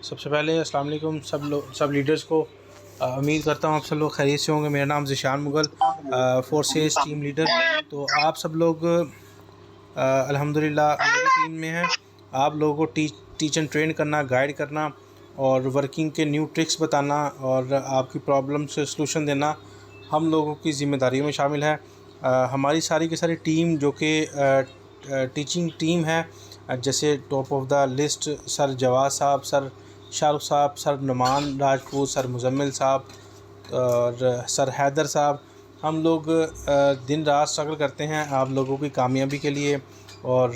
सबसे पहले अस्सलाम वालेकुम सब लीडर्स को। उम्मीद करता हूँ आप सब लोग खैरियत से होंगे। मेरा नाम Zeeshan Mughal, forces team leader. तो आप सब लोग अल्हम्दुलिल्लाह मेरी टीम में हैं। आप लोगों को टीच एंड ट्रेन करना, गाइड करना और वर्किंग के न्यू ट्रिक्स बताना और आपकी प्रॉब्लम से सलूशन देना हम लोगों की ज़िम्मेदारियों में शामिल है। हमारी सारी की सारी टीम जो कि टीचिंग टीम है, जैसे top of the list sir Jawad साहब, सर शाहरुख साहब, सर नुमान राजपूत, सर मुजम्मिल साहब और सर हैदर साहब। हम लोग दिन रात स्ट्रगल करते हैं आप लोगों की कामयाबी के लिए। और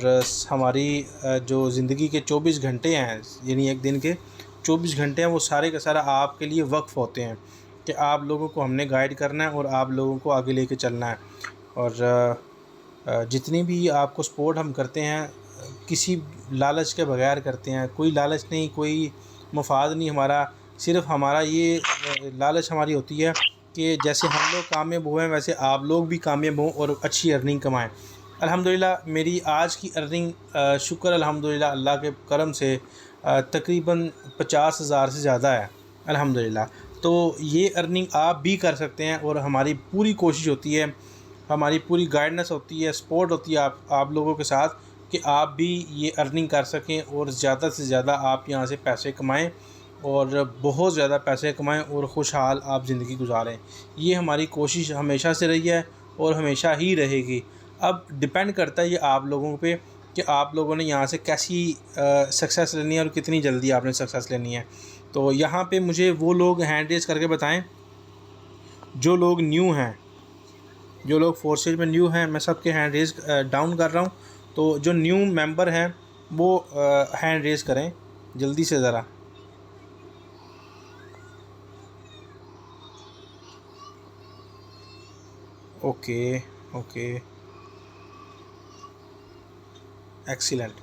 हमारी जो ज़िंदगी के 24 घंटे हैं, यानी एक दिन के 24 घंटे हैं, वो सारे का सारा आपके लिए वक्फ़ होते हैं कि आप लोगों को हमने गाइड करना है और आप लोगों को आगे लेके चलना है। और जितनी भी आपको सपोर्ट हम करते हैं किसी लालच के बगैर करते हैं। कोई लालच नहीं, कोई मफाद नहीं हमारा। सिर्फ़ हमारा ये लालच हमारी होती है कि जैसे हम लोग कामयाब हुए हैं वैसे आप लोग भी कामयाब हों और अच्छी अर्निंग कमाएं। अल्हम्दुलिल्लाह मेरी आज की अर्निंग शुक्र अल्हम्दुलिल्लाह अल्लाह के करम से तकरीबन 50,000 से ज़्यादा है अल्हम्दुलिल्लाह। तो ये अर्निंग आप भी कर सकते हैं और हमारी पूरी कोशिश होती है, हमारी पूरी गाइडेंस होती है, सपोर्ट होती है आप लोगों के साथ कि आप भी ये अर्निंग कर सकें और ज़्यादा से ज़्यादा आप यहाँ से पैसे कमाएं और बहुत ज़्यादा पैसे कमाएं और खुशहाल आप ज़िंदगी गुजारें। ये हमारी कोशिश हमेशा से रही है और हमेशा ही रहेगी। अब डिपेंड करता है ये आप लोगों पे कि आप लोगों ने यहाँ से कैसी सक्सेस लेनी है और कितनी जल्दी आपने सक्सेस लेनी है। तो यहाँ पे मुझे वो लोग हैंड रेज़ करके बताएं जो लोग न्यू हैं, जो लोग फोर्सेज में न्यू हैं। मैं सबके हैंड रेज़ डाउन कर रहा हूँ, तो जो न्यू मेंबर हैं वो हैंड रेज़ करें जल्दी से ज़रा। ओके ओके, एक्सीलेंट,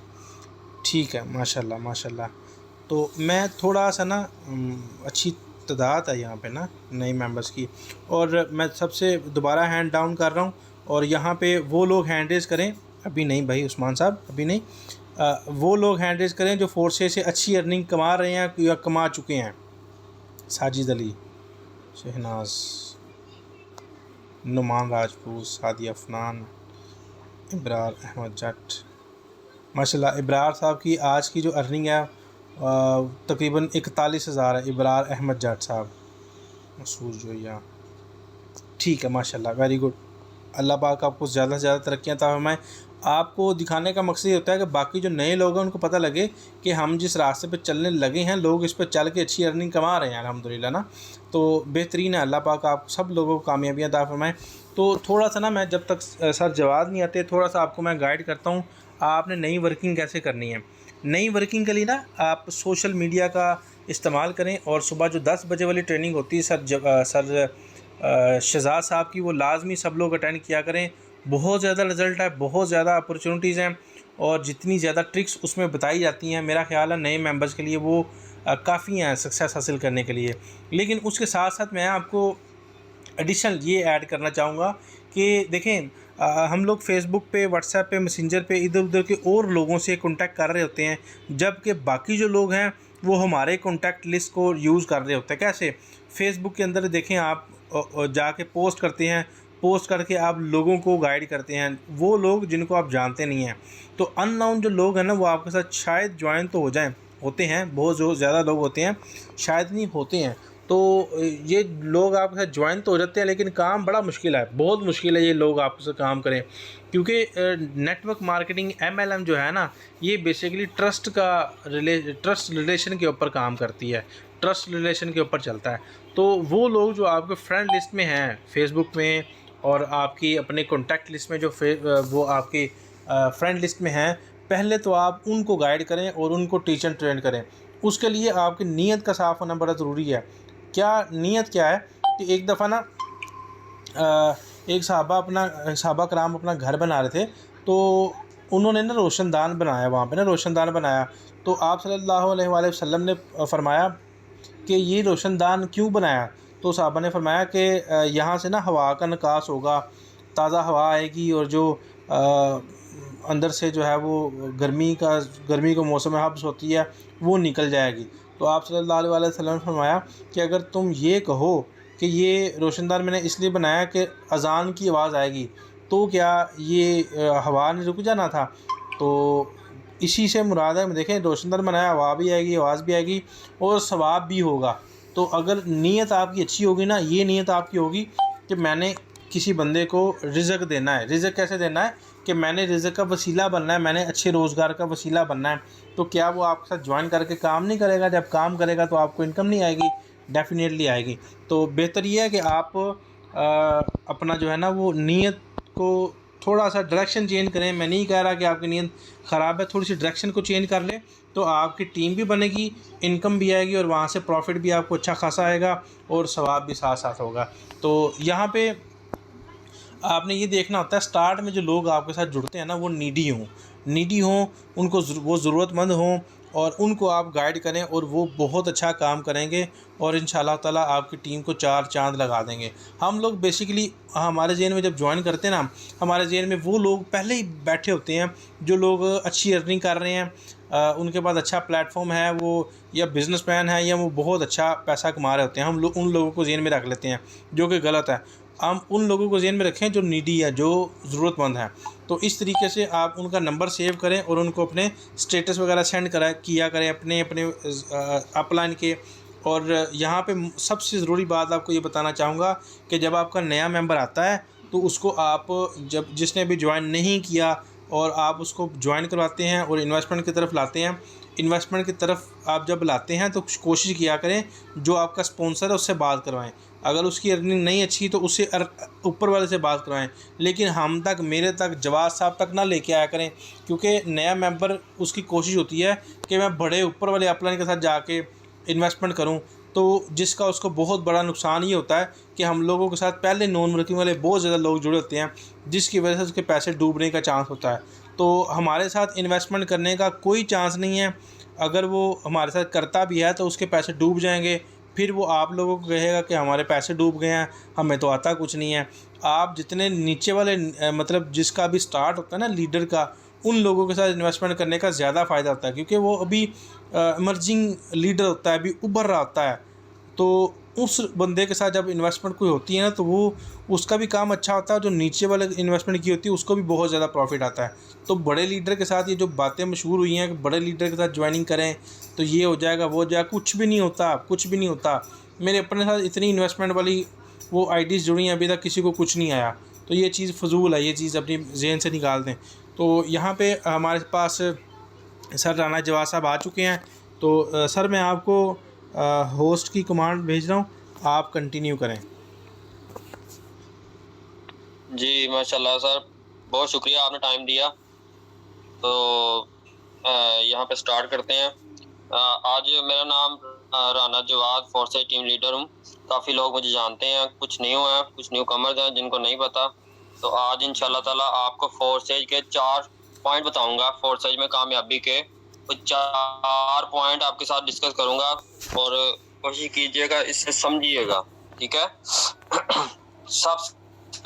ठीक है, माशाल्लाह माशाल्लाह। तो मैं थोड़ा सा ना अच्छी तादाद है यहाँ पे ना नए मेंबर्स की, और मैं सबसे दोबारा हैंड डाउन कर रहा हूँ। और यहाँ पे वो लोग हैंड रेज़ करें, अभी नहीं भाई उस्मान साहब अभी नहीं, वो लोग हैंड रेज़ करें जो फोर्सेस से अच्छी अर्निंग कमा रहे हैं या कमा चुके हैं। साजिद अली, शहनाज, नुमान राजपूत, सादिया अफनान, इब्रार अहमद जट। माशाल्लाह इब्रार साहब की आज की जो अर्निंग है तकरीबन 41,000 है। इब्रार अहमद जट साहब, मसूद जोया, ठीक है माशाल्लाह, वेरी गुड। अल्लाह पाक आपको ज़्यादा से ज़्यादा तरक्कियाँ अता फरमाए। आपको दिखाने का मकसद ये होता है कि बाकी जो नए लोग हैं उनको पता लगे कि हम जिस रास्ते पे चलने लगे हैं लोग इस पर चल के अच्छी अर्निंग कमा रहे हैं अल्हम्दुलिल्लाह ना। तो बेहतरीन है, अल्लाह पाक आप सब लोगों को कामयाबियाँ अता फरमाए। तो थोड़ा सा ना मैं जब तक सर जवाब नहीं आते थोड़ा सा आपको मैं गाइड करता हूँ आपने नई वर्किंग कैसे करनी है। नई वर्किंग के लिए ना आप सोशल मीडिया का इस्तेमाल करें और सुबह जो 10 बजे वाली ट्रेनिंग होती है सर शहजाद साहब की, वो लाजमी सब लोग अटेंड किया करें। बहुत ज़्यादा रिज़ल्ट है, बहुत ज़्यादा अपॉर्चुनिटीज़ हैं और जितनी ज़्यादा ट्रिक्स उसमें बताई जाती हैं मेरा ख्याल है नए मेंबर्स के लिए वो काफ़ी हैं सक्सेस हासिल करने के लिए। लेकिन उसके साथ साथ मैं आपको एडिशनल ये ऐड करना चाहूँगा कि देखें हम लोग फेसबुक पे, व्हाट्सएप पे, मैसेंजर पे इधर उधर के और लोगों से कांटेक्ट कर रहे होते हैं, जबकि बाकी जो लोग हैं वो हमारे कांटेक्ट लिस्ट को यूज़ कर रहे होते हैं। कैसे? फेसबुक के अंदर देखें आप जाके पोस्ट करते हैं, पोस्ट करके आप लोगों को गाइड करते हैं, वो लोग जिनको आप जानते नहीं हैं। तो अननोन जो लोग हैं ना वो आपके साथ शायद ज्वाइन तो हो जाएं, होते हैं बहुत जो ज़्यादा लोग होते हैं, शायद नहीं होते हैं। तो ये लोग आपके साथ ज्वाइन तो हो जाते हैं लेकिन काम बड़ा मुश्किल है, बहुत मुश्किल है ये लोग आपसे काम करें, क्योंकि नेटवर्क मार्केटिंग MLM जो है ना ये बेसिकली ट्रस्ट रिलेशन के ऊपर काम करती है, ट्रस्ट रिलेशन के ऊपर चलता है। तो वो लोग जो आपके फ्रेंड लिस्ट में हैं फेसबुक में और आपकी अपने कॉन्टैक्ट लिस्ट में जो वो आपकी फ्रेंड लिस्ट में हैं, पहले तो आप उनको गाइड करें और उनको टीच एंड ट्रेन करें। उसके लिए आपकी नीयत का साफ़ होना बड़ा ज़रूरी है। क्या नीयत क्या है कि एक दफ़ा ना एक सहाबा कराम अपना घर बना रहे थे, तो उन्होंने ना रोशनदान बनाया, वहाँ पे ना रोशनदान बनाया। तो आप सल्लल्लाहु अलैहि वसल्लम ने फरमाया कि ये रोशनदान क्यों बनाया? तो सहाबा ने फरमाया कि यहाँ से ना हवा का निकास होगा, ताज़ा हवा आएगी और जो अंदर से जो है वो गर्मी का मौसम है हब्स होती है वो निकल जाएगी। तो आप सल्लल्लाहु अलैहि वसल्लम ने फरमाया कि अगर तुम ये कहो कि ये रोशनदान मैंने इसलिए बनाया कि अज़ान की आवाज़ आएगी, तो क्या ये हवा ने रुक जाना था? तो इसी से मुराद है, देखें रोशनदान बनाया, हवा भी आएगी, आवाज़ भी आएगी और सवाब भी होगा। तो अगर नीयत आपकी अच्छी होगी ना, ये नीयत आपकी होगी कि मैंने किसी बंदे को रिज़्क देना है। रिज़्क कैसे देना है कि मैंने रिज़्क का वसीला बनना है, मैंने अच्छे रोज़गार का वसीला बनना है। तो क्या वो आपके साथ ज्वाइन करके काम नहीं करेगा? जब काम करेगा तो आपको इनकम नहीं आएगी? डेफ़िनेटली आएगी। तो बेहतर ये है कि आप अपना जो है ना वो नीयत को थोड़ा सा डायरेक्शन चेंज करें। मैं नहीं कह रहा कि आपकी नीयत ख़राब है, थोड़ी सी डायरेक्शन को चेंज कर लें तो आपकी टीम भी बनेगी, इनकम भी आएगी और वहाँ से प्रॉफिट भी आपको अच्छा खासा आएगा और सवाब भी साथ साथ होगा। तो यहाँ पे आपने ये देखना होता है स्टार्ट में जो लोग आपके साथ जुड़ते हैं ना वो नीडी हों, उनको वो ज़रूरतमंद हों और उनको आप गाइड करें और वो बहुत अच्छा काम करेंगे और इंशाल्लाह ताला आपकी टीम को चार चांद लगा देंगे। हम लोग बेसिकली हमारे ज़हन में जब ज्वाइन करते हैं ना, हमारे ज़हन में वो लोग पहले ही बैठे होते हैं जो लोग अच्छी अर्निंग कर रहे हैं, उनके पास अच्छा प्लेटफॉर्म है, वो या बिजनेसमैन है या वो बहुत अच्छा पैसा कमा रहे होते हैं। हम लोग उन लोगों को ज़हन में रख लेते हैं, जो कि गलत है। हम उन लोगों को ज़हन में रखें जो नीडी है, जो ज़रूरतमंद है। तो इस तरीके से आप उनका नंबर सेव करें और उनको अपने स्टेटस वगैरह सेंड किया करें अपने अपलाइन के। और यहाँ पे सबसे ज़रूरी बात आपको ये बताना चाहूँगा कि जब आपका नया मेंबर आता है तो उसको आप, जब जिसने अभी ज्वाइन नहीं किया और आप उसको ज्वाइन करवाते हैं और इन्वेस्टमेंट की तरफ लाते हैं, इन्वेस्टमेंट की तरफ आप जब लाते हैं तो कोशिश किया करें जो आपका स्पॉन्सर है उससे बात करवाएं। अगर उसकी अर्निंग नहीं अच्छी तो उससे ऊपर वाले से बात करवाएं, लेकिन हम तक, मेरे तक, जवाद साहब तक ना लेके आया करें, क्योंकि नया मेंबर उसकी कोशिश होती है कि मैं बड़े ऊपर वाले अपलाइन के साथ जाके इन्वेस्टमेंट करूं, तो जिसका उसको बहुत बड़ा नुकसान ये होता है कि हम लोगों के साथ पहले नॉन वर्किंग वाले बहुत ज़्यादा लोग जुड़े होते हैं, जिसकी वजह से उसके पैसे डूबने का चांस होता है। तो हमारे साथ इन्वेस्टमेंट करने का कोई चांस नहीं है। अगर वो हमारे साथ करता भी है तो उसके पैसे डूब जाएंगे, फिर वो आप लोगों को कहेगा कि हमारे पैसे डूब गए हैं, हमें तो आता कुछ नहीं है। आप जितने नीचे वाले मतलब जिसका भी स्टार्ट होता है ना लीडर का, उन लोगों के साथ इन्वेस्टमेंट करने का ज़्यादा फ़ायदा होता है, क्योंकि वो अभी इमर्जिंग लीडर होता है, अभी उभर रहा होता है। तो उस बंदे के साथ जब इन्वेस्टमेंट कोई होती है ना तो वो उसका भी काम अच्छा होता है, जो नीचे वाले इन्वेस्टमेंट की होती है उसको भी बहुत ज़्यादा प्रॉफिट आता है। तो बड़े लीडर के साथ ये जो बातें मशहूर हुई हैं कि बड़े लीडर के साथ ज्वाइनिंग करें तो ये हो जाएगा वो हो जाएगा, कुछ भी नहीं होता, कुछ भी नहीं होता। मेरे अपने साथ इतनी इन्वेस्टमेंट वाली वो आईडीज़ जुड़ी हैं, अभी तक किसी को कुछ नहीं आया। तो ये चीज़ फ़जूल है, ये चीज़ अपनी जहन से निकाल दें। तो यहाँ पे हमारे पास सर राना जवाद साहब आ चुके हैं। तो सर मैं आपको होस्ट की कमांड भेज रहा हूँ, आप कंटिन्यू करें। जी माशाल्लाह सर, बहुत शुक्रिया आपने टाइम दिया। तो यहाँ पे स्टार्ट करते हैं। आज मेरा नाम Rana Jawad foresight team leader हूँ। काफ़ी लोग मुझे जानते हैं, कुछ न्यू हैं, कुछ न्यू कमर्स हैं जिनको नहीं पता। तो आज इंशाल्लाह ताला आपको फोरसाइट के 4 पॉइंट बताऊंगा, फोरसाइट में कामयाबी के कुछ 4 पॉइंट आपके साथ डिस्कस करूंगा और कोशिश कीजिएगा इससे समझिएगा, ठीक है। सब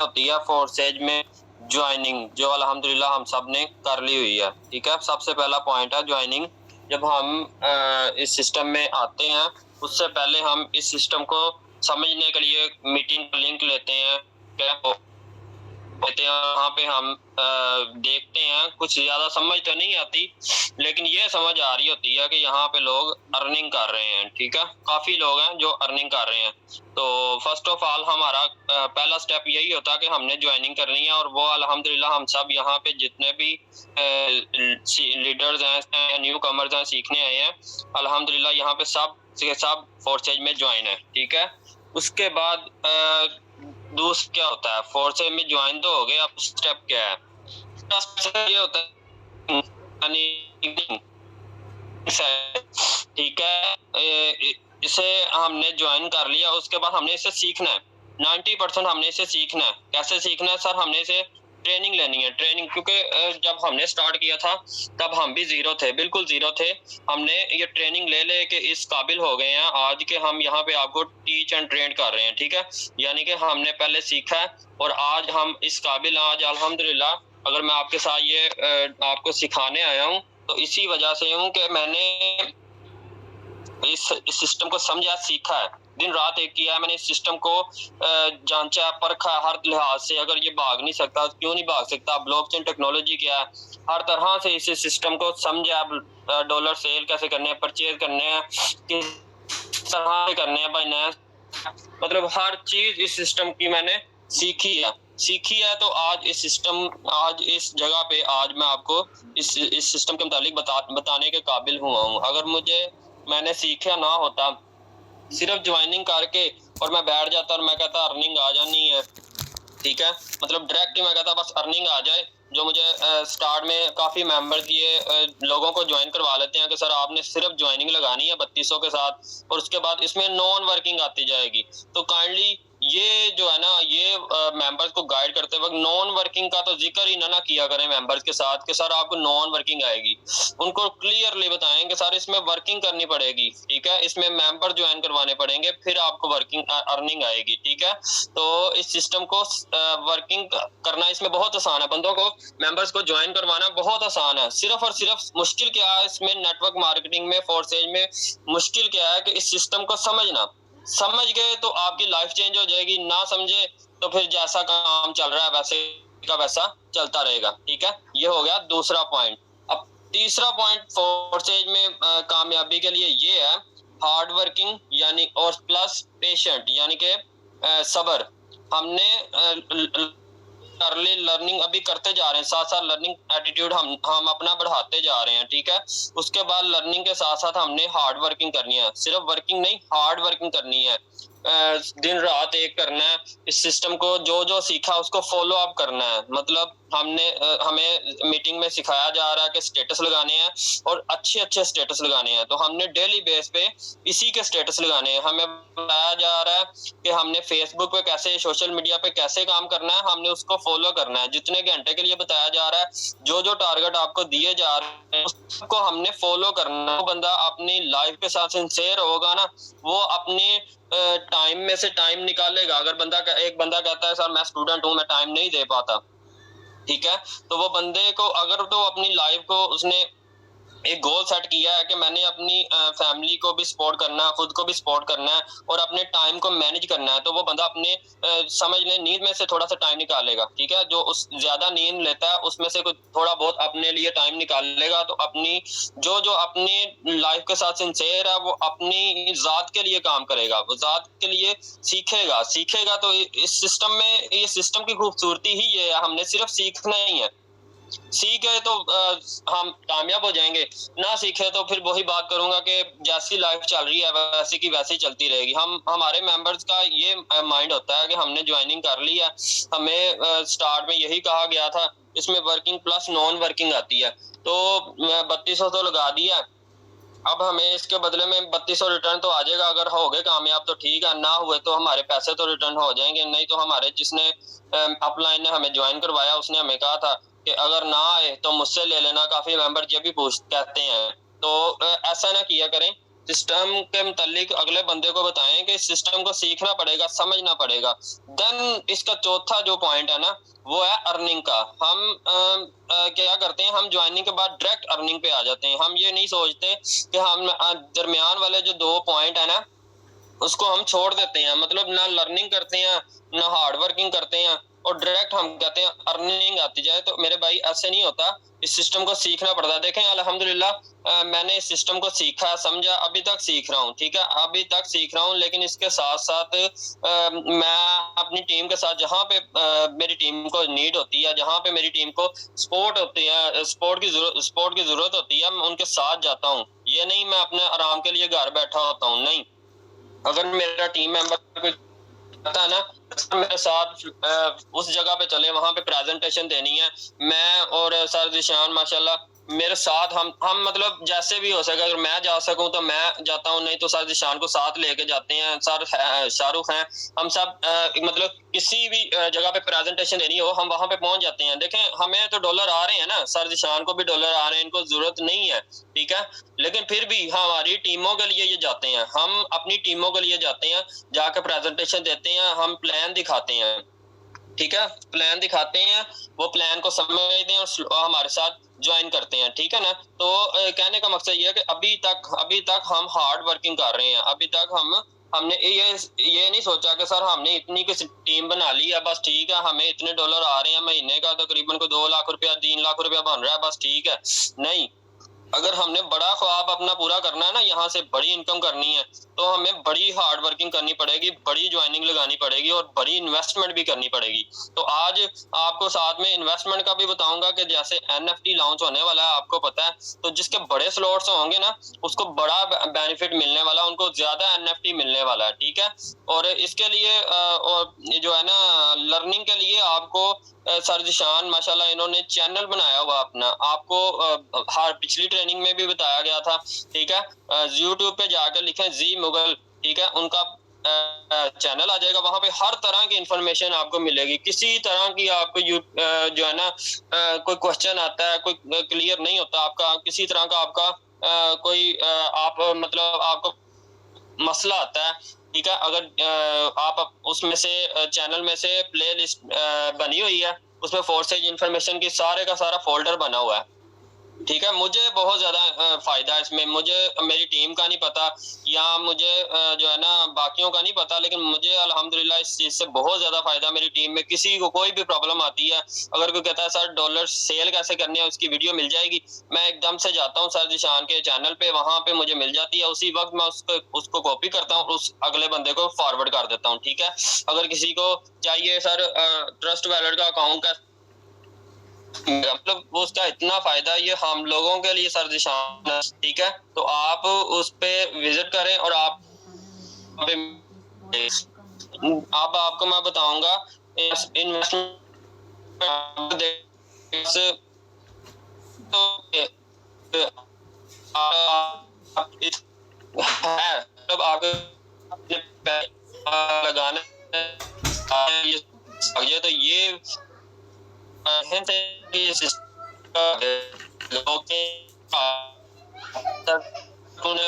होती है फोरसेज में ज्वाइनिंग, जो अल्हम्दुलिल्लाह हम सब ने कर ली हुई है, ठीक है। सबसे पहला पॉइंट है ज्वाइनिंग। जब हम इस सिस्टम में आते हैं उससे पहले हम इस सिस्टम को समझने के लिए मीटिंग का लिंक लेते हैं, वहाँ पे हम देखते हैं। कुछ ज़्यादा समझ तो नहीं आती, लेकिन ये समझ आ रही होती है कि यहाँ पे लोग अर्निंग कर रहे हैं, ठीक है। काफ़ी लोग हैं जो अर्निंग कर रहे हैं। तो फर्स्ट ऑफ ऑल हमारा पहला स्टेप यही होता है कि हमने ज्वाइनिंग करनी है, और वो अल्हम्दुलिल्लाह हम सब यहाँ पे जितने भी लीडर्स हैं, न्यू कमर्स हैं, सीखने आए हैं, अल्हम्दुलिल्लाह यहाँ पे सब फोरसेज में ज्वाइन है, ठीक है। उसके बाद दूसरा क्या होता है, फोरसेज में ज्वाइन तो हो गए, अब स्टेप क्या है? ये होता है ठीक है। इसे हमने ज्वाइन कर लिया, उसके बाद हमने इसे सीखना है। 90% हमने इसे सीखना है। कैसे सीखना है सर? हमने इसे ट्रेनिंग लेनी है, ट्रेनिंग, क्योंकि जब हमने स्टार्ट किया था तब हम भी जीरो थे, बिल्कुल जीरो थे। हमने ये ट्रेनिंग ले के इस काबिल हो गए हैं आज के हम यहाँ पे आपको टीच एंड ट्रेन कर रहे हैं, ठीक है। यानी कि हमने पहले सीखा है और आज हम इस काबिल, आज अल्हम्दुलिल्लाह अगर मैं आपके साथ ये आपको सिखाने आया हूँ तो इसी वजह से हूँ कि मैंने इस सिस्टम को समझा, सीखा है, दिन रात एक किया है मैंने। इस सिस्टम को जांचा, परखा हर लिहाज से। अगर ये भाग नहीं सकता, क्यों नहीं भाग सकता? ब्लॉकचेन टेक्नोलॉजी क्या है, हर तरह से इस सिस्टम को समझा। डॉलर सेल कैसे करने हैं, परचेज करने हैं, किस तरह से करने हैं बाइनेंस, मतलब हर चीज इस सिस्टम की मैंने सीखी है। तो आज इस सिस्टम, आज इस जगह पे आज मैं आपको इस सिस्टम के मुतालिक बताने के काबिल हुआ हूँ। अगर मैंने सीखा ना होता, सिर्फ ज्वाइनिंग करके और मैं बैठ जाता और मैं कहता अर्निंग आ जानी है, ठीक है, मतलब डायरेक्ट ही मैं कहता बस अर्निंग आ जाए, जो मुझे स्टार्ट में काफ़ी मेंबर दिए, लोगों को ज्वाइन करवा लेते हैं कि सर आपने सिर्फ ज्वाइनिंग लगानी है 3200 के साथ, और उसके बाद इसमें नॉन वर्किंग आती जाएगी। तो काइंडली ये जो है ना, ये मेंबर्स को गाइड करते वक्त नॉन वर्किंग का तो जिक्र ही ना किया करें मेंबर्स के साथ कि सर आपको नॉन वर्किंग आएगी। उनको क्लियरली बताएं कि सर इसमें वर्किंग करनी पड़ेगी, ठीक है, इसमें मेंबर ज्वाइन करवाने पड़ेंगे, फिर आपको वर्किंग अर्निंग आएगी, ठीक है। तो इस सिस्टम को वर्किंग करना इसमें बहुत आसान है, बंदों को, मेंबर्स को ज्वाइन करवाना बहुत आसान है। सिर्फ और सिर्फ मुश्किल क्या है इसमें, नेटवर्क मार्केटिंग में, फोर्सेज में मुश्किल क्या है कि इस सिस्टम को समझ गए तो आपकी लाइफ चेंज हो जाएगी, ना समझे तो फिर जैसा काम चल रहा है वैसे का वैसा चलता रहेगा, ठीक है। ये हो गया दूसरा पॉइंट। अब तीसरा पॉइंट फोर्सेज में कामयाबी के लिए ये है, हार्ड वर्किंग यानी और प्लस पेशेंट, यानी कि सब्र। हमने अर्ली लर्निंग अभी करते जा रहे हैं, साथ साथ लर्निंग एटीट्यूड हम अपना बढ़ाते जा रहे हैं, ठीक है। उसके बाद लर्निंग के साथ साथ हमने हार्ड वर्किंग करनी है, सिर्फ वर्किंग नहीं, हार्ड वर्किंग करनी है। दिन रात एक करना है, इस सिस्टम को जो जो सीखा उसको फॉलो अप करना है। मतलब हमें मीटिंग में सिखाया जा रहा है कि स्टेटस लगाने हैं और अच्छे अच्छे स्टेटस लगाने हैं, तो हमने डेली बेस पे इसी के स्टेटस लगाने हैं। हमें बताया जा रहा है कि हमने फेसबुक पे कैसे, सोशल मीडिया पे कैसे काम करना है, हमने उसको फॉलो करना है। जितने घंटे के लिए बताया जा रहा है, जो जो टारगेट आपको दिए जा रहे हैं उसको हमने फॉलो करना है। वो बंदा अपनी लाइफ के साथ सिंसियर होगा ना, वो अपनी टाइम में से टाइम निकालेगा। अगर एक बंदा कहता है सर मैं स्टूडेंट हूँ, मैं टाइम नहीं दे पाता, ठीक है, तो वो बंदे को अगर तो अपनी लाइफ को उसने एक गोल सेट किया है कि मैंने अपनी फैमिली को भी सपोर्ट करना है, खुद को भी सपोर्ट करना है और अपने टाइम को मैनेज करना है, तो वो बंदा अपने समझ लें नींद में से थोड़ा सा टाइम निकालेगा, ठीक है। जो उस ज्यादा नींद लेता है उसमें से कुछ थोड़ा बहुत अपने लिए टाइम निकालेगा, तो अपनी जो अपनी लाइफ के साथ सिंसियर है वो अपनी जात के लिए काम करेगा, वो जात के लिए सीखेगा। तो इस सिस्टम में, ये सिस्टम की खूबसूरती ही ये है, हमने सिर्फ सीखना ही है। सीख गए तो हम कामयाब हो जाएंगे, ना सीखे तो फिर वही बात करूंगा कि जैसी लाइफ चल रही है वैसे की वैसे ही चलती रहेगी। हमारे मेंबर्स का ये माइंड होता है कि हमने ज्वाइनिंग कर ली है, हमें स्टार्ट में यही कहा गया था, इसमें वर्किंग प्लस नॉन वर्किंग आती है, तो 3200 तो लगा दिया, अब हमें इसके बदले में 3200 रिटर्न तो आ जाएगा। अगर हो गए कामयाब तो ठीक है, ना हुए तो हमारे पैसे तो रिटर्न हो जाएंगे। नहीं तो हमारे जिसने अपलाइन ने हमें ज्वाइन करवाया उसने हमें कहा था कि अगर ना आए तो मुझसे ले लेना। काफी मेंबर ये भी कहते हैं, तो ऐसा ना किया करें। सिस्टम के मुतालिक अगले बंदे को बताएं कि इस सिस्टम को सीखना पड़ेगा, समझना पड़ेगा। देन इसका चौथा जो पॉइंट है ना, वो है अर्निंग का। हम क्या करते हैं, हम ज्वाइनिंग के बाद डायरेक्ट अर्निंग पे आ जाते हैं। हम ये नहीं सोचते कि हम दरमियान वाले जो 2 पॉइंट है ना उसको हम छोड़ देते हैं, मतलब ना लर्निंग करते हैं ना हार्ड वर्किंग करते हैं और डायरेक्ट हम कहते हैं अर्निंग आती जाए। तो मेरे भाई ऐसे नहीं होता, इस सिस्टम को सीखना पड़ता है। देखें अल्हम्दुलिल्लाह मैंने इस सिस्टम को सीखा, समझा, अभी तक सीख रहा हूँ, ठीक है, अभी तक सीख रहा हूँ। लेकिन इसके साथ साथ मैं अपनी टीम के साथ जहाँ पे मेरी टीम को नीड होती है, जहाँ पे मेरी टीम को सपोर्ट होती है, सपोर्ट की जरूरत होती है, मैं उनके साथ जाता हूँ। ये नहीं मैं अपने आराम के लिए घर बैठा होता हूँ, नहीं। अगर मेरा टीम मेंबर पता है ना मेरे साथ उस जगह पे चले, वहां पे प्रेजेंटेशन देनी है, मैं और सर जिशान माशाल्लाह मेरे साथ, हम मतलब जैसे भी हो सके, अगर मैं जा सकूं तो मैं जाता हूं, नहीं तो सर जिशान को साथ लेके जाते हैं। सर शाहरुख हैं, हम सब मतलब किसी भी जगह पे प्रेजेंटेशन देनी हो हम वहां पे पहुंच जाते हैं। देखें हमें तो डॉलर आ रहे हैं ना, सर जिशान को भी डॉलर आ रहे हैं, इनको जरूरत नहीं है, ठीक है, लेकिन फिर भी हमारी टीमों के लिए ये जाते हैं, हम अपनी टीमों के लिए जाते हैं, जाकर प्रेजेंटेशन देते हैं, हम प्लान दिखाते हैं, ठीक है, प्लान दिखाते हैं, वो प्लान को समझते हैं और हमारे साथ ज्वाइन करते हैं, ठीक है ना। तो कहने का मकसद ये है कि अभी तक हम हार्ड वर्किंग कर रहे हैं। अभी तक हमने ये नहीं सोचा कि सर हमने इतनी किसी टीम बना ली है, बस ठीक है, हमें इतने डॉलर आ रहे हैं महीने का, तकरीबन को 2 लाख रुपया 3 लाख रुपया बन रहा है, बस ठीक है। नहीं, अगर हमने बड़ा ख्वाब अपना पूरा करना है ना, यहाँ से बड़ी इनकम करनी है, तो हमें बड़ी हार्ड वर्किंग करनी पड़ेगी, बड़ी ज्वाइनिंग लगानी पड़ेगी और बड़ी इन्वेस्टमेंट भी करनी पड़ेगी। तो आज आपको साथ में इन्वेस्टमेंट का भी बताऊंगा कि जैसे एनएफटी लॉन्च होने वाला है, आपको पता है, तो जिसके बड़े स्लॉट्स होंगे ना, उसको बड़ा बेनिफिट मिलने वाला, उनको ज्यादा एनएफटी मिलने वाला है, ठीक है। और इसके लिए और जो है ना, लर्निंग के लिए आपको सर जिशान माशाल्लाह इन्होंने चैनल बनाया हुआ अपना, आपको हर पिछली ट्रेनिंग में भी बताया गया था, ठीक है। यूट्यूब पे जाकर लिखें जी मुगल, ठीक है, उनका चैनल आ जाएगा, वहां पे हर तरह की इंफॉर्मेशन आपको मिलेगी। किसी तरह की आपको जो है ना कोई क्वेश्चन आता है, कोई क्लियर नहीं होता आपका, किसी तरह का आपका कोई आप मतलब आपको मसला आता है, ठीक है, अगर आप उसमें से चैनल में से प्ले लिस्ट बनी हुई है, उसमें फोर्सेज इंफॉर्मेशन की सारे का सारा फोल्डर बना हुआ है, ठीक है। मुझे बहुत ज्यादा फायदा है इसमें, मुझे मेरी टीम का नहीं पता या मुझे जो है ना बाकियों का नहीं पता, लेकिन मुझे अल्हम्दुलिल्लाह इस चीज से बहुत ज्यादा फायदा। मेरी टीम में किसी को कोई भी प्रॉब्लम आती है, अगर कोई कहता है सर डॉलर सेल कैसे करनी है, उसकी वीडियो मिल जाएगी, मैं एकदम से जाता हूँ सर जिशान के चैनल पे, वहां पे मुझे मिल जाती है, उसी वक्त मैं उसको कॉपी करता हूँ, उस अगले बंदे को फॉरवर्ड कर देता हूँ, ठीक है। अगर किसी को चाहिए सर ट्रस्ट वैलेट का अकाउंट का, मतलब उसका इतना फायदा ये हम लोगों के लिए सर्दिशान है, ठीक है। तो आप उस पे विजिट करें और आप अब आपको मैं बताऊंगा इन्वेस्टमेंट है, मतलब आगे लगाना ये तो ये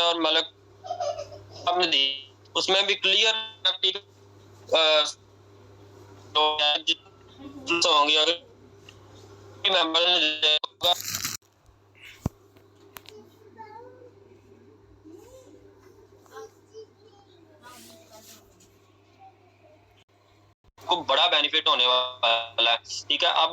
और मलक आपने दी, उसमें भी क्लियर होंगे, अगर मेंबर ने को बड़ा बेनिफिट होने वाला है, ठीक है। अब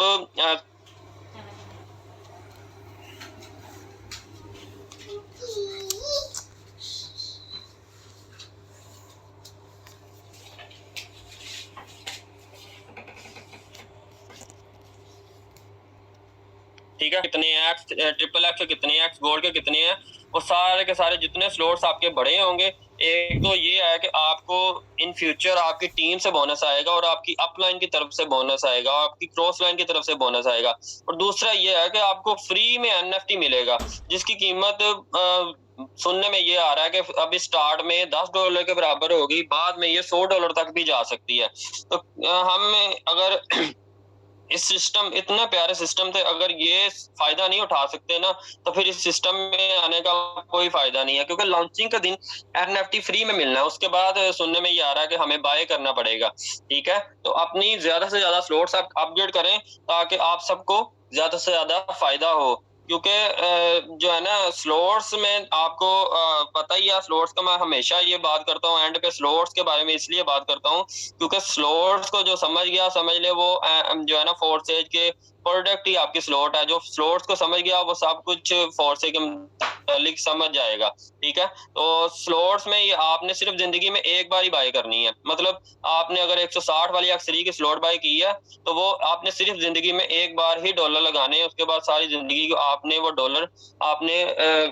ठीक है, कितने एक्स ट्रिपल एक्स कितने एक्स गोल्ड के कितने हैं, वो सारे के सारे जितने स्लॉट्स आपके बड़े होंगे, एक तो ये है कि आपको इन फ्यूचर आपकी टीम से बोनस आएगा और आपकी अपलाइन की तरफ से बोनस आएगा, आपकी क्रॉस लाइन की तरफ से बोनस आएगा, और दूसरा ये है कि आपको फ्री में एनएफटी मिलेगा, जिसकी कीमत सुनने में ये आ रहा है कि अभी स्टार्ट में $10 के बराबर होगी, बाद में ये $100 तक भी जा सकती है। तो हम अगर इस सिस्टम, इतना प्यारे सिस्टम थे, अगर ये फायदा नहीं उठा सकते ना, तो फिर इस सिस्टम में आने का कोई फायदा नहीं है, क्योंकि लॉन्चिंग का दिन एनएफटी फ्री में मिलना है, उसके बाद सुनने में ये आ रहा है कि हमें बाय करना पड़ेगा, ठीक है। तो अपनी ज्यादा से ज्यादा स्लॉट्स आप अपग्रेड करें ताकि आप सबको ज्यादा से ज्यादा फायदा हो, क्योंकि जो है ना स्लॉट्स में आपको पता ही है, स्लॉट्स का मैं हमेशा ये बात करता हूँ एंड पे, स्लॉट्स के बारे में इसलिए बात करता हूँ क्योंकि स्लॉट्स को जो समझ गया समझ ले, वो जो है ना फोर्सेज के प्रोडक्ट ही आपकी स्लॉट है, जो स्लॉट्स को समझ गया वो सब कुछ फोर्सेज के मुतालिक समझ जाएगा, ठीक है। तो स्लॉट्स में ये आपने सिर्फ जिंदगी में एक बार ही बाय करनी है, मतलब आपने अगर 160 वाली एक्स3 की स्लॉट बाय की है, तो वो आपने सिर्फ जिंदगी में एक बार ही डॉलर लगाने हैं, उसके बाद सारी जिंदगी को आपने वो डॉलर आपने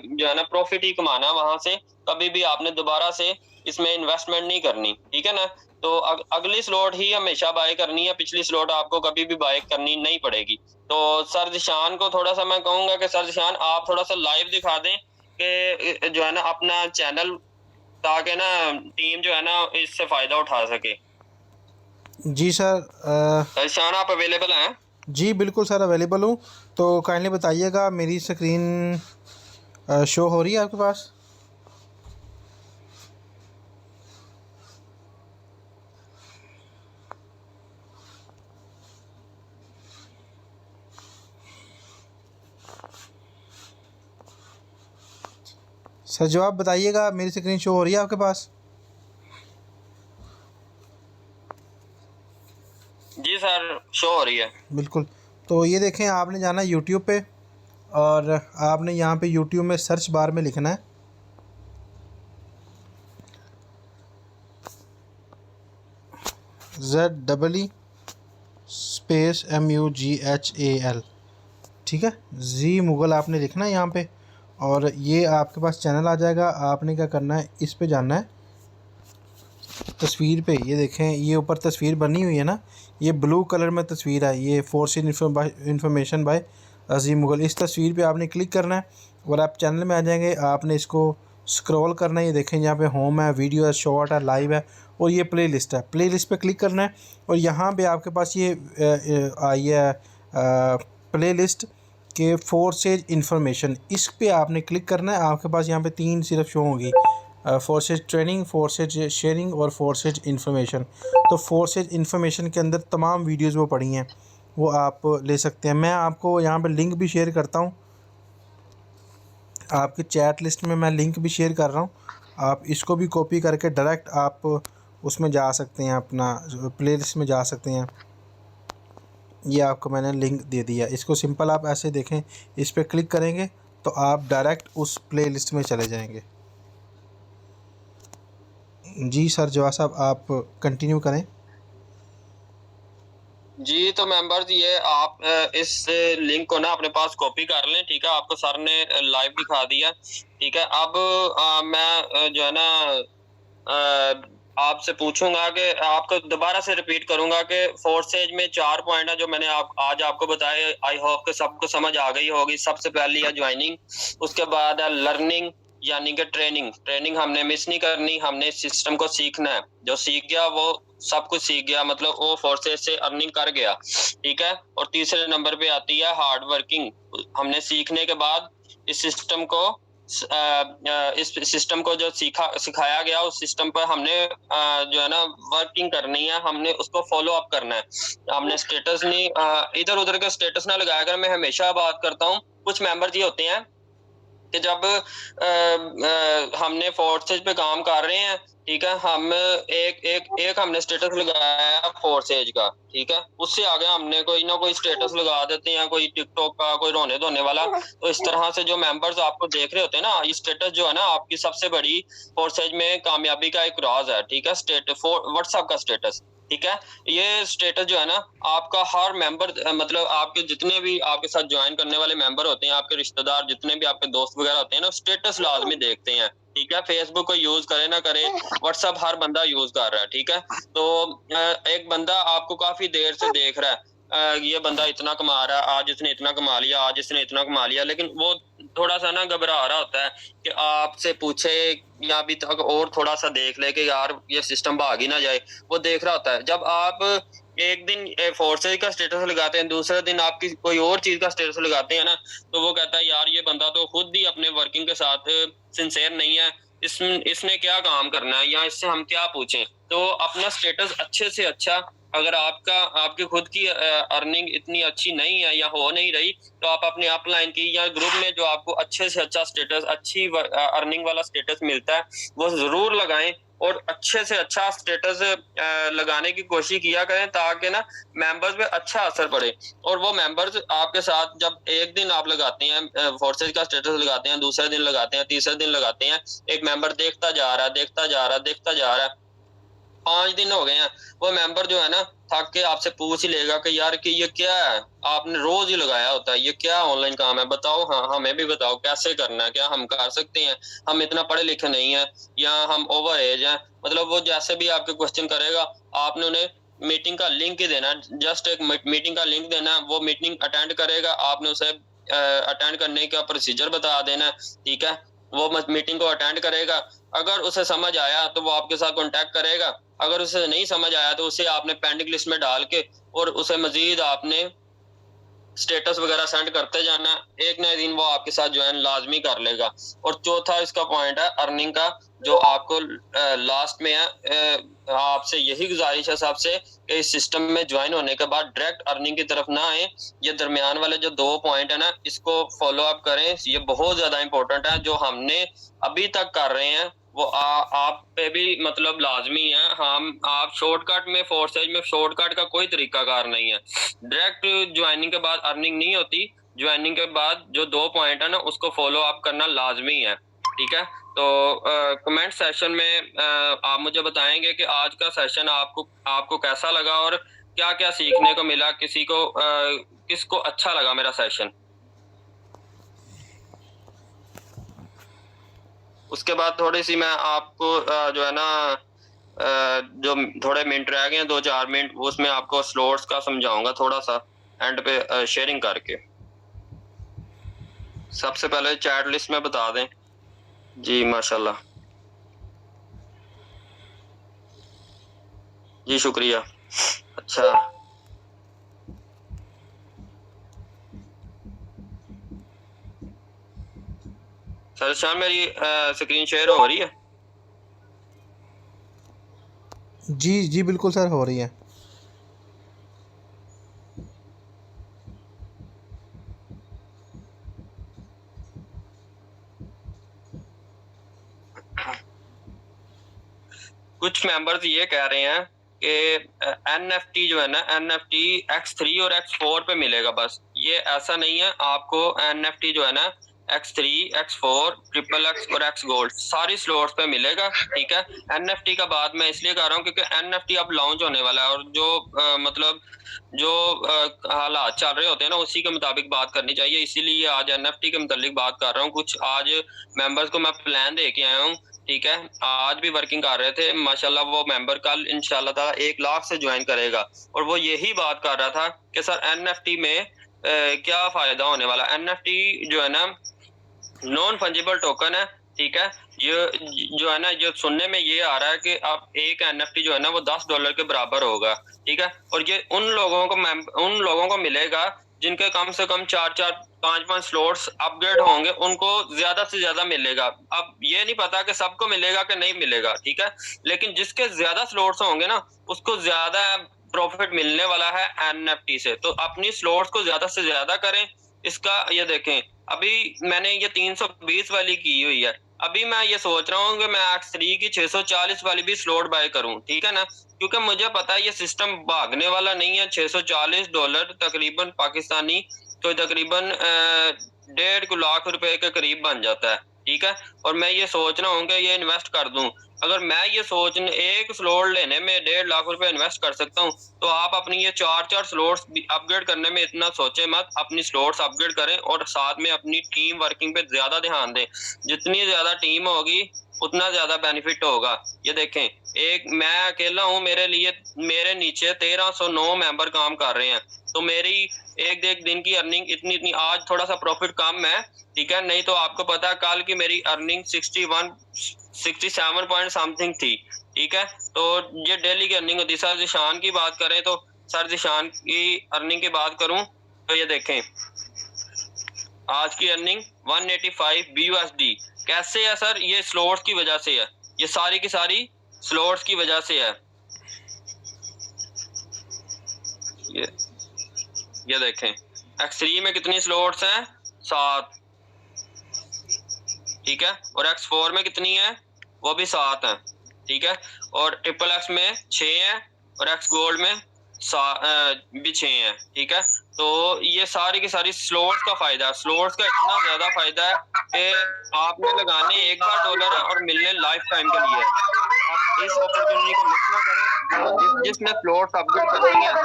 जो है ना प्रॉफिट ही कमाना, वहां से कभी भी आपने दोबारा से इसमें इन्वेस्टमेंट नहीं करनी, ठीक है ना। तो अगली स्लॉट ही हमेशा बाय करनी है, पिछली स्लॉट आपको कभी भी बाय करनी नहीं पड़ेगी। तो सर जिशान को थोड़ा सा मैं कहूंगा कि सर जिशान आप थोड़ा सा लाइव दिखा दें कि जो है ना अपना चैनल, ताकि ना टीम जो है ना इससे फायदा उठा सके। जी सर जिशान आप अवेलेबल हैं? जी बिल्कुल सर अवेलेबल हूँ, तो काइंडली बताइएगा मेरी स्क्रीन शो हो रही है आपके पास? सर जवाब बताइएगा, मेरी स्क्रीन शो हो रही है आपके पास? जी सर, शो हो रही है। बिल्कुल। तो ये देखें, आपने जाना है यूट्यूब पे और आपने यहाँ पे यूट्यूब में सर्च बार में लिखना है ZEE स्पेस MUGHAL, ठीक है। जी मुग़ल आपने लिखना है यहाँ पे और ये आपके पास चैनल आ जाएगा। आपने क्या करना है, इस पे जाना है तस्वीर पे। ये देखें, ये ऊपर तस्वीर बनी हुई है ना, ये ब्लू कलर में तस्वीर है, ये फोर्सेज इंफॉर्मेशन बाय अजीम मुग़ल। इस तस्वीर पे आपने क्लिक करना है और आप चैनल में आ जाएंगे। आपने इसको स्क्रॉल करना है। ये देखें, यहाँ पे होम है, वीडियो है, शॉर्ट है, लाइव है और ये प्ले लिस्ट है। प्ले लिस्ट पर क्लिक करना है और यहाँ पर आपके पास ये आई है प्ले लिस्ट के फोर्सेज इंफॉर्मेशन, इस पे आपने क्लिक करना है। आपके पास यहाँ पे 3 सिर्फ शो होंगी, फोर्सेज ट्रेनिंग, फोर्सेज शेयरिंग और फोर्सेज इंफॉर्मेशन। तो फोर्सेज इंफॉर्मेशन के अंदर तमाम वीडियोस वो पड़ी हैं, वो आप ले सकते हैं। मैं आपको यहाँ पे लिंक भी शेयर करता हूँ, आपकी चैट लिस्ट में मैं लिंक भी शेयर कर रहा हूँ। आप इसको भी कॉपी करके डायरेक्ट आप उसमें जा सकते हैं, अपना प्ले लिस्ट में जा सकते हैं। ये आपको मैंने लिंक दे दिया, इसको सिंपल आप ऐसे देखें, इस पर क्लिक करेंगे तो आप डायरेक्ट उस प्ले लिस्ट में चले जाएंगे। जी सर जवाब साहब, आप कंटिन्यू करें। जी तो मेंबर्स, ये आप इस लिंक को ना अपने पास कॉपी कर लें, ठीक है। आपको सर ने लाइव दिखा दिया, ठीक है। अब मैं जो है ना आपसे पूछूंगा कि आपको दोबारा से रिपीट करूंगा कि फोर्सेज में 4 पॉइंट है जो मैंने आज आपको बताए। आई होप कि सबको समझ आ गई होगी। सबसे पहली है ज्वाइनिंग, उसके बाद है लर्निंग यानी कि ट्रेनिंग हमने मिस नहीं करनी, हमने सिस्टम को सीखना है। जो सीख गया वो सब कुछ सीख गया, मतलब वो फोर्सेज से अर्निंग कर गया, ठीक है। और तीसरे नंबर पे आती है हार्ड वर्किंग। हमने सीखने के बाद इस सिस्टम को इस सिस्टम को जो सिखाया गया, उस सिस्टम पर हमने जो है ना वर्किंग करनी है, हमने उसको फॉलो अप करना है। हमने स्टेटस नहीं इधर उधर का स्टेटस ना लगाया कर। मैं हमेशा बात करता हूँ, कुछ मेंबर ये होते हैं कि जब हमने फोर्सेज पे काम कर रहे हैं, ठीक है, हम एक हमने स्टेटस लगाया फोर्सेज का, ठीक है, उससे आगे हमने कोई ना कोई स्टेटस लगा देते हैं, कोई टिकटॉक का, कोई रोने धोने वाला। तो इस तरह से जो मेंबर्स आपको देख रहे होते हैं ना, ये स्टेटस जो है ना आपकी सबसे बड़ी फोर्सेज में कामयाबी का एक राज है, ठीक है। स्टेटस व्हाट्सएप का स्टेटस, ठीक है। ये स्टेटस जो है ना आपका हर मेंबर, मतलब आपके जितने भी आपके साथ ज्वाइन करने वाले मेंबर होते हैं, आपके रिश्तेदार, जितने भी आपके दोस्त वगैरह होते हैं ना, स्टेटस लाजमी देखते हैं, ठीक है। फेसबुक को यूज करे ना करे, व्हाट्सएप हर बंदा यूज कर रहा है, ठीक है। तो एक बंदा आपको काफी देर से देख रहा है, ये बंदा इतना कमा रहा है, आज इसने इतना कमा लिया, आज इसने इतना कमा लिया, लेकिन वो थोड़ा सा ना घबरा रहा होता है कि आपसे पूछे या अभी तक और थोड़ा सा देख ले कि यार ये सिस्टम भाग ही ना जाए। वो देख रहा होता है। जब आप एक दिन फोर्सेज का स्टेटस लगाते हैं, दूसरे दिन आपकी कोई और चीज का स्टेटस लगाते हैं ना, तो वो कहता है यार ये बंदा तो खुद ही अपने वर्किंग के साथ सिंसेयर नहीं है, इसने क्या काम करना है या इससे हम क्या पूछें। तो अपना स्टेटस अच्छे से अच्छा, अगर आपकी खुद की अर्निंग इतनी अच्छी नहीं है या हो नहीं रही, तो आप अपने अपलाइन की या ग्रुप में जो आपको अच्छे से अच्छा स्टेटस, अच्छी अर्निंग वाला स्टेटस मिलता है, वो जरूर लगाएं और अच्छे से अच्छा स्टेटस लगाने की कोशिश किया करें, ताकि ना मेंबर्स पे अच्छा असर पड़े। और वो मेंबर्स आपके साथ जब एक दिन आप लगाते हैं फोर्सेज का स्टेटस लगाते हैं, दूसरे दिन लगाते हैं, तीसरे दिन लगाते हैं, एक मेंबर देखता जा रहा है, 5 दिन हो गए हैं, वो मेंबर जो है ना थक के आपसे पूछ ही लेगा कि यार कि ये क्या है, आपने रोज ही लगाया होता है, ये क्या ऑनलाइन काम है, बताओ। हाँ, हमें भी बताओ कैसे करना है, क्या हम कर सकते हैं, हम इतना पढ़े लिखे नहीं है या हम ओवर एज हैं। मतलब वो जैसे भी आपके क्वेश्चन करेगा, आपने उन्हें मीटिंग का लिंक ही देना है, जस्ट एक मीटिंग का लिंक देना है। वो मीटिंग अटेंड करेगा, आपने उसे अटेंड करने का प्रोसीजर बता देना है, ठीक है। वो मीटिंग को अटेंड करेगा, अगर उसे समझ आया तो वो आपके साथ कांटेक्ट करेगा, अगर उसे नहीं समझ आया तो उसे आपने पेंडिंग लिस्ट में डाल के और उसे मजीद आपने स्टेटस वगैरह सेंड करते जाना, एक ना एक दिन वो आपके साथ ज्वाइन लाजमी कर लेगा। और चौथा इसका पॉइंट है अर्निंग का, जो आपको लास्ट में है, आपसे यही गुजारिश है सबसे कि इस सिस्टम में ज्वाइन होने के बाद डायरेक्ट अर्निंग की तरफ ना आए। ये दरमियान वाले जो 2 पॉइंट है ना, इसको फॉलो अप करें, ये बहुत ज़्यादा इंपॉर्टेंट है। जो हमने अभी तक कर रहे हैं वो आप पे भी मतलब लाजमी है। हम आप शॉर्टकट में फोर्सेज में शॉर्टकट का कोई तरीकाकार नहीं है। डायरेक्ट ज्वाइनिंग के बाद अर्निंग नहीं होती। ज्वाइनिंग के बाद जो 2 पॉइंट है ना, उसको फॉलो अप करना लाजमी है। ठीक है, तो कमेंट सेशन में आप मुझे बताएंगे कि आज का सेशन आपको कैसा लगा और क्या क्या सीखने को मिला, किसको अच्छा लगा मेरा सेशन। उसके बाद थोड़ी सी मैं आपको जो है ना जो थोड़े मिनट रह गए हैं, 2-4 मिनट, उसमें आपको स्लॉट्स का समझाऊंगा थोड़ा सा एंड पे शेयरिंग करके। सबसे पहले चैट लिस्ट में बता दें। जी माशाल्लाह, जी शुक्रिया। अच्छा सर शाम मेरी स्क्रीन शेयर हो रही है? जी जी बिल्कुल सर, हो रही है। कुछ मेंबर्स ये कह रहे हैं कि NFT जो है ना, NFT X3 और X4 पे मिलेगा बस। ये ऐसा नहीं है, आपको NFT जो है ना X3, X4, XXX और X गोल्ड सारी स्लॉट्स पे मिलेगा। ठीक है, NFT का बात मैं इसलिए कर रहा हूँ क्योंकि NFT अब लॉन्च होने वाला है और जो मतलब जो हालात चल रहे होते हैं ना, उसी के मुताबिक बात करनी चाहिए। इसीलिए आज NFT के मुताबिक बात कर रहा हूँ। कुछ आज मेंबर्स को मैं प्लान दे के आया हूँ। ठीक है, आज भी वर्किंग कर रहे थे माशाल्लाह। वो मेंबर कल इंशाल्लाह ताला 1 लाख से ज्वाइन करेगा और वो यही बात कर रहा था कि सर NFT में क्या फायदा होने वाला। NFT जो है ना नॉन फंजिबल टोकन है। ठीक है, ये जो है ना, जो सुनने में ये आ रहा है कि अब एक NFT जो है ना वो $10 के बराबर होगा। ठीक है, और ये उन लोगों को मिलेगा जिनके कम से कम 4-4, 5-5 स्लॉट्स अपग्रेड होंगे, उनको ज्यादा से ज्यादा मिलेगा। अब ये नहीं पता कि सबको मिलेगा कि नहीं मिलेगा। ठीक है, लेकिन जिसके ज्यादा स्लॉट्स होंगे ना, उसको ज्यादा प्रॉफिट मिलने वाला है NFT से। तो अपनी स्लॉट्स को ज्यादा से ज्यादा करें। इसका ये देखें, अभी मैंने ये 320 वाली की हुई है। अभी मैं ये सोच रहा हूँ कि मैं X3 की 640 वाली भी स्लॉट बाय करूं। ठीक है ना, क्योंकि मुझे पता है ये सिस्टम भागने वाला नहीं है। $640 तकरीबन पाकिस्तानी, तो तकरीबन 1.5 लाख रुपए के करीब बन जाता है। ठीक है, और मैं ये सोच रहा हूँ कि ये इन्वेस्ट कर दूं। अगर मैं ये एक स्लॉट लेने में 1.5 लाख रुपए इन्वेस्ट कर सकता हूँ, तो आप अपनी ये 4-4 स्लॉट्स अपग्रेड करने में इतना सोचे मत। अपनी स्लॉट्स अपग्रेड करें और साथ में अपनी टीम वर्किंग पे ज्यादा ध्यान दें। जितनी ज्यादा टीम होगी उतना ज्यादा बेनिफिट होगा। ये देखें, एक मैं अकेला हूँ, मेरे नीचे 1309 मेंबर काम कर रहे हैं। तो मेरी एक दिन की अर्निंग इतनी आज थोड़ा सा प्रॉफिट कम है। ठीक है, नहीं तो आपको पता है कल की मेरी अर्निंग 67 पॉइंट समथिंग थी। ठीक है, तो ये डेली की अर्निंग होती है। सर जिशान की बात करें तो सर जिशान की अर्निंग की बात करूं तो ये देखें, आज की अर्निंग 185 BUSD। कैसे है सर? ये स्लॉट्स की वजह से है, ये सारी की सारी स्लॉट्स की वजह से है। ये देखें, X3 में कितनी स्लॉट्स हैं? 7। ठीक है, और X4 में कितनी है? वो भी 7 है। ठीक है, और XXX में 6 है और X गोल्ड में भी 6 है। ठीक है, तो ये सारी की सारी स्लॉट्स का फायदा है। स्लॉट्स का इतना ज्यादा फायदा है कि आपने लगाने एक बार डॉलर है और मिलने लाइफ टाइम के लिए। आप इस अपॉर्चुनिटी को मिस ना करें। जिसने स्लॉट्स अपग्रेड करनी है वो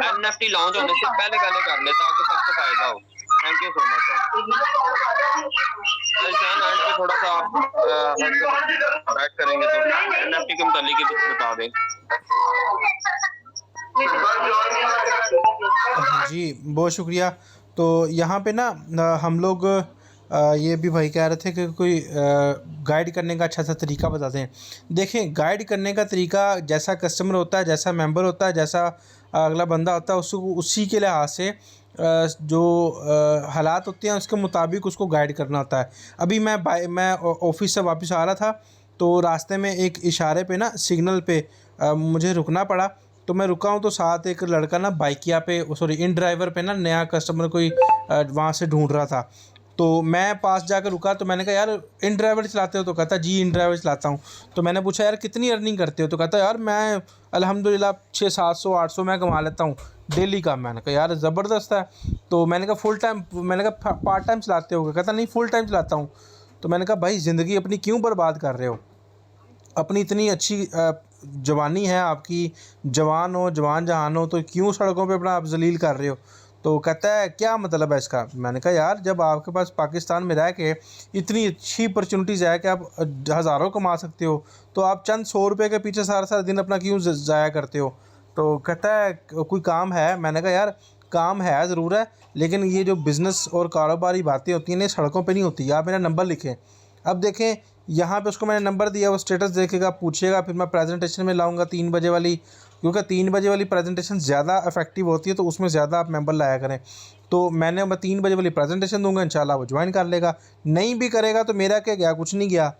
NFT लॉन्च होने से पहले कर ले, ताकि सबको फायदा हो। Thank you so much sir. थोड़ा सा आप बैक करेंगे तो NFT के मुतालिक बता दें। जी बहुत शुक्रिया। तो यहाँ पे ना हम लोग ये भी भाई कह रहे थे कि कोई गाइड करने का अच्छा सा तरीका बताते हैं। देखें, गाइड करने का तरीका जैसा कस्टमर होता है, जैसा मेंबर होता है, जैसा अगला बंदा होता है, उसको उसी के लिहाज से जो हालात होते हैं उसके मुताबिक उसको गाइड करना होता है। अभी मैं ऑफ़िस से वापस आ रहा था, तो रास्ते में एक इशारे पे ना सिग्नल पे मुझे रुकना पड़ा। तो मैं रुका हूँ, तो साथ एक लड़का ना बाइकिया पे, सॉरी, इन ड्राइवर पे ना नया कस्टमर कोई वहाँ से ढूंढ रहा था। तो मैं पास जाकर रुका, तो मैंने कहा, यार इन ड्राइवर चलाते हो? तो कहता, जी इन ड्राइवर चलाता हूँ। तो मैंने पूछा, यार कितनी अर्निंग करते हो? तो कहता, यार मैं अल्हम्दुलिल्लाह 600-700-800 मैं कमा लेता हूँ डेली का। मैंने कहा, यार ज़बरदस्त है। तो मैंने कहा, फुल टाइम? मैंने कहा, पार्ट टाइम चलाते हो? कहता, नहीं फुल टाइम चलाता हूँ। तो मैंने कहा, भाई ज़िंदगी अपनी क्यों बर्बाद कर रहे हो? अपनी इतनी अच्छी जवानी है आपकी, जवान हो, जवान जहान हो, तो क्यों सड़कों पे अपना आप ज़लील कर रहे हो? तो कहता है, क्या मतलब है इसका? मैंने कहा, यार जब आपके पास पाकिस्तान में रह के इतनी अच्छी अपॉर्चुनिटीज़ है कि आप हज़ारों कमा सकते हो, तो आप चंद 100 रुपये के पीछे सारा सारा दिन अपना क्यों ज़ाया करते हो? तो कहता है, कोई काम है? मैंने कहा, यार काम है ज़रूर है, लेकिन ये जो बिज़नेस और कारोबारी बातें होती हैं, ये सड़कों पे नहीं होती। आप मेरा नंबर लिखें। अब देखें, यहाँ पे उसको मैंने नंबर दिया, वो स्टेटस देखेगा, पूछेगा, फिर मैं प्रेजेंटेशन में लाऊंगा 3 बजे वाली, क्योंकि 3 बजे वाली प्रेजेंटेशन ज़्यादा इफेक्टिव होती है, तो उसमें ज़्यादा आप मेंबर लाया करें। तो मैं 3 बजे वाली प्रेजेंटेशन दूंगा, इंशाल्लाह वो ज्वाइन कर लेगा। नहीं भी करेगा तो मेरा क्या गया, कुछ नहीं गया।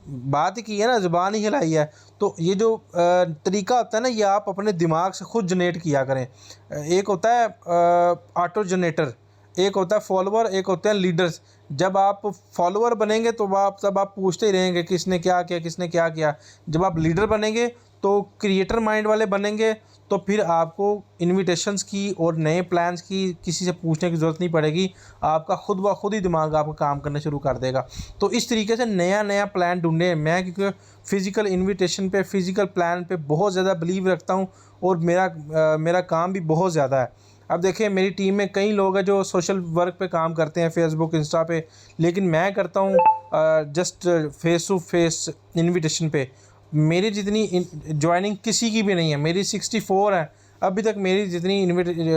बात ही की है ना, ज़ुबान ही हिलाई है। तो ये जो तरीका होता है ना, ये आप अपने दिमाग से खुद जनरेट किया करें। एक होता है ऑटो जनरेटर, एक होता है फॉलोअर, एक होते हैं लीडर्स। जब आप फॉलोअर बनेंगे तो तब आप पूछते ही रहेंगे किसने क्या किया, किसने क्या किया। जब आप लीडर बनेंगे तो क्रिएटर माइंड वाले बनेंगे, तो फिर आपको इन्विटेशंस की और नए प्लान्स की किसी से पूछने की ज़रूरत नहीं पड़ेगी। आपका खुद ब खुद ही दिमाग आपका काम करना शुरू कर देगा। तो इस तरीके से नया नया प्लान ढूंढें। मैं क्योंकि फ़िज़िकल इन्विटेशन पे, फ़िज़िकल प्लान पे बहुत ज़्यादा बिलीव रखता हूँ, और मेरा काम भी बहुत ज़्यादा है। अब देखिए, मेरी टीम में कई लोग हैं जो सोशल वर्क पे काम करते हैं, फेसबुक, इंस्टा पे, लेकिन मैं करता हूँ just face to face invitation पे। मेरी जितनी ज्वाइनिंग किसी की भी नहीं है, मेरी 64 है। अभी तक मेरी जितनी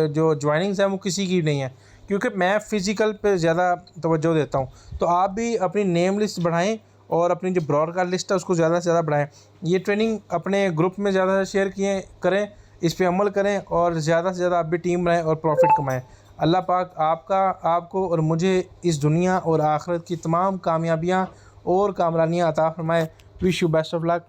जो ज्वाइनिंग्स हैं वो किसी की नहीं है, क्योंकि मैं फ़िज़िकल पे ज़्यादा तवज्जो देता हूँ। तो आप भी अपनी नेम लिस्ट बढ़ाएँ, और अपनी जो ब्रॉडकास्ट लिस्ट है उसको ज़्यादा से ज़्यादा बढ़ाएँ। ये ट्रेनिंग अपने ग्रुप में ज़्यादा से शेयर करें, इस पे अमल करें, और ज़्यादा से ज़्यादा आप भी टीम बनाएं और प्रॉफिट कमाएं। अल्लाह पाक आपको और मुझे इस दुनिया और आखिरत की तमाम कामयाबियाँ और कामरानियाँ अता फरमाए। Wish you best of luck.